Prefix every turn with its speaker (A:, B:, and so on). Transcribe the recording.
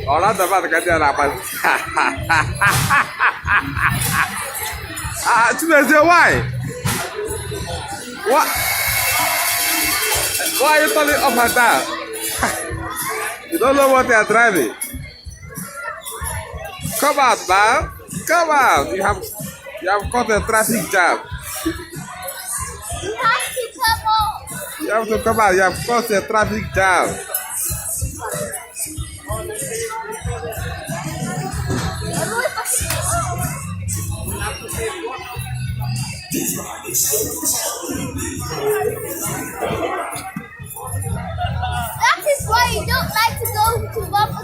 A: Orang dapat kerja apa? Sudah why? What? Why are you telling off like that? You don't know what they are driving. Come out, man. Come out. You have caught a traffic jam. You have to come out. You have caused a traffic jam.
B: That is why you don't like to go to Buffalo.